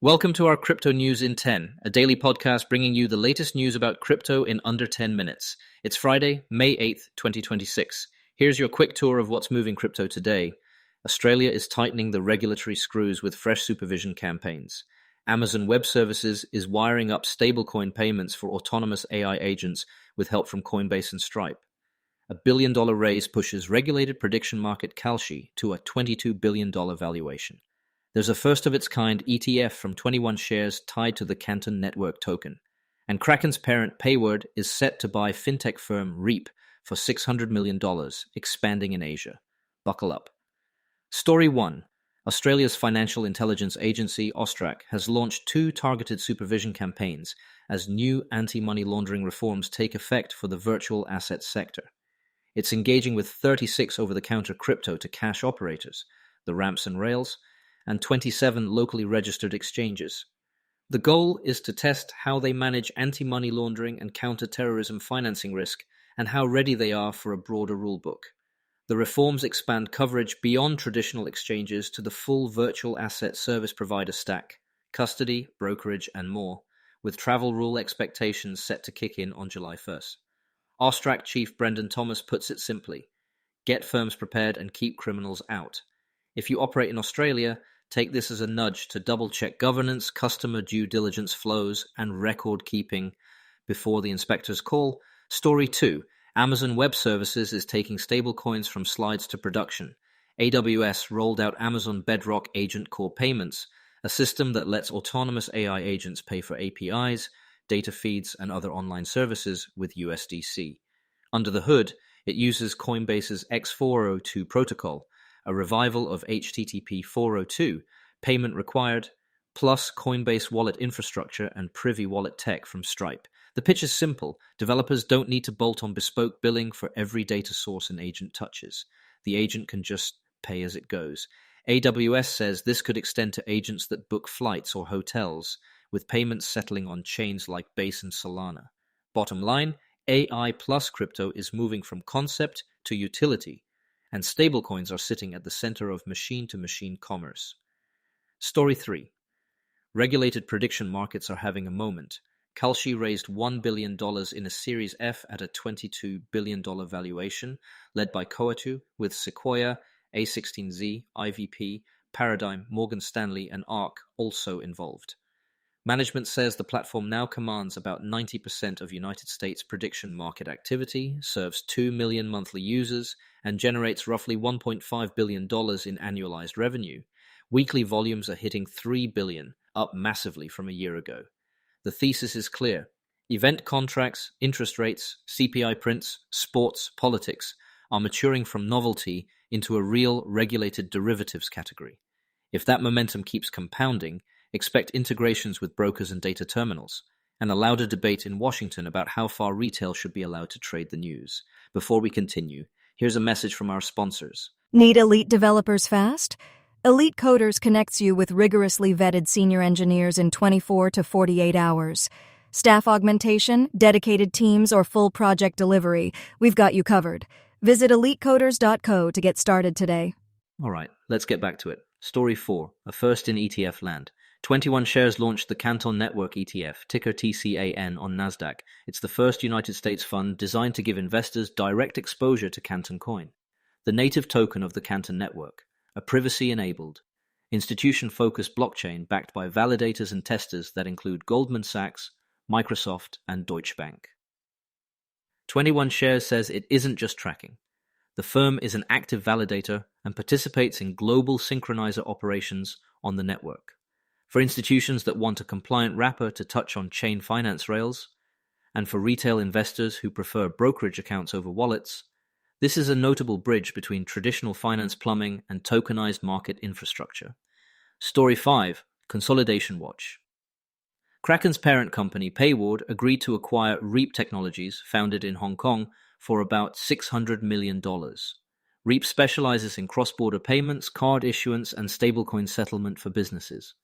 Welcome to our Crypto News in 10, a daily podcast bringing you the latest news about crypto in under 10 minutes. It's Friday, May 8th, 2026. Here's your quick tour of what's moving crypto today. Australia is tightening the regulatory screws with fresh supervision campaigns. Amazon Web Services is wiring up stablecoin payments for autonomous AI agents with help from Coinbase and Stripe. A $1 billion raise pushes regulated prediction market Kalshi to a $22 billion valuation. There's a first-of-its-kind ETF from 21 shares tied to the Canton Network token. And Kraken's parent Payward is set to buy fintech firm Reap for $600 million, expanding in Asia. Buckle up. Story 1. Australia's financial intelligence agency, AUSTRAC, has launched 2 targeted supervision campaigns as new anti-money laundering reforms take effect for the virtual assets sector. It's engaging with 36 over-the-counter crypto-to-cash operators, the ramps and rails, and 27 locally registered exchanges. The goal is to test how they manage anti-money laundering and counter-terrorism financing risk and how ready they are for a broader rulebook. The reforms expand coverage beyond traditional exchanges to the full virtual asset service provider stack, custody, brokerage, and more, with travel rule expectations set to kick in on July 1st. AUSTRAC Chief Brendan Thomas puts it simply: get firms prepared and keep criminals out. If you operate in Australia, take this as a nudge to double-check governance, customer due diligence flows, and record-keeping before the inspectors call. Story 2. Amazon Web Services is taking stablecoins from slides to production. AWS rolled out Amazon Bedrock Agent Core Payments, a system that lets autonomous AI agents pay for APIs, data feeds, and other online services with USDC. Under the hood, it uses Coinbase's X402 protocol, a revival of HTTP 402, payment required, plus Coinbase wallet infrastructure and Privy wallet tech from Stripe. The pitch is simple. Developers don't need to bolt on bespoke billing for every data source an agent touches. The agent can just pay as it goes. AWS says this could extend to agents that book flights or hotels, with payments settling on chains like Base and Solana. Bottom line, AI plus crypto is moving from concept to utility, and stablecoins are sitting at the center of machine-to-machine commerce. Story 3. Regulated prediction markets are having a moment. Kalshi raised $1 billion in a Series F at a $22 billion valuation, led by Coatue, with Sequoia, A16Z, IVP, Paradigm, Morgan Stanley, and ARK also involved. Management says the platform now commands about 90% of United States prediction market activity, serves 2 million monthly users, and generates roughly $1.5 billion in annualized revenue. Weekly volumes are hitting 3 billion, up massively from a year ago. The thesis is clear. Event contracts, interest rates, CPI prints, sports, politics are maturing from novelty into a real regulated derivatives category. If that momentum keeps compounding, expect integrations with brokers and data terminals, and a louder debate in Washington about how far retail should be allowed to trade the news. Before we continue, here's a message from our sponsors. Need elite developers fast? Elite Coders connects you with rigorously vetted senior engineers in 24 to 48 hours. Staff augmentation, dedicated teams, or full project delivery, we've got you covered. Visit elitecoders.co to get started today. All right, let's get back to it. Story 4, a first in ETF land. 21 shares launched the Canton Network ETF, ticker TCAN, on Nasdaq. It's the first United States fund designed to give investors direct exposure to Canton Coin, the native token of the Canton Network, a privacy-enabled, institution-focused blockchain backed by validators and testers that include Goldman Sachs, Microsoft, and Deutsche Bank. 21 shares says it isn't just tracking. The firm is an active validator and participates in global synchronizer operations on the network. For institutions that want a compliant wrapper to touch on chain finance rails, and for retail investors who prefer brokerage accounts over wallets, this is a notable bridge between traditional finance plumbing and tokenized market infrastructure. Story 5. Consolidation Watch. Kraken's parent company, Payward, agreed to acquire Reap Technologies, founded in Hong Kong, for about $600 million. Reap specializes in cross-border payments, card issuance, and stablecoin settlement for businesses.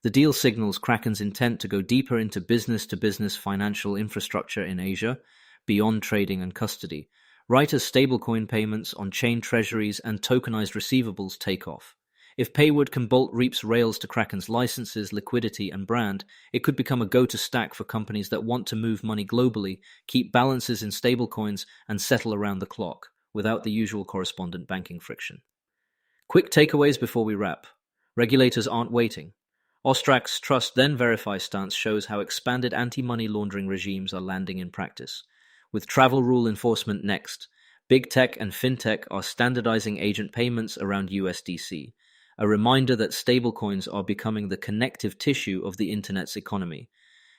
The deal signals Kraken's intent to go deeper into business-to-business financial infrastructure in Asia, beyond trading and custody, right as stablecoin payments on chain treasuries and tokenized receivables take off. If Payward can bolt Reap's rails to Kraken's licenses, liquidity, and brand, it could become a go-to stack for companies that want to move money globally, keep balances in stablecoins, and settle around the clock, without the usual correspondent banking friction. Quick takeaways before we wrap. Regulators aren't waiting. AUSTRAC's Trust Then Verify stance shows how expanded anti-money laundering regimes are landing in practice. With travel rule enforcement next, big tech and fintech are standardizing agent payments around USDC, a reminder that stablecoins are becoming the connective tissue of the internet's economy.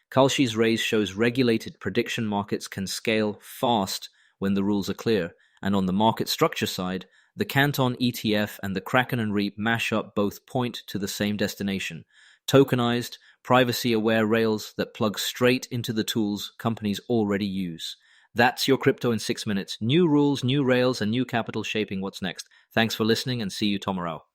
Kalshi's raise shows regulated prediction markets can scale fast when the rules are clear, and on the market structure side, the Canton ETF and the Kraken and Reap mashup both point to the same destination: tokenized, privacy-aware rails that plug straight into the tools companies already use. That's your crypto in 6 minutes. New rules, new rails, and new capital shaping what's next. Thanks for listening, and see you tomorrow.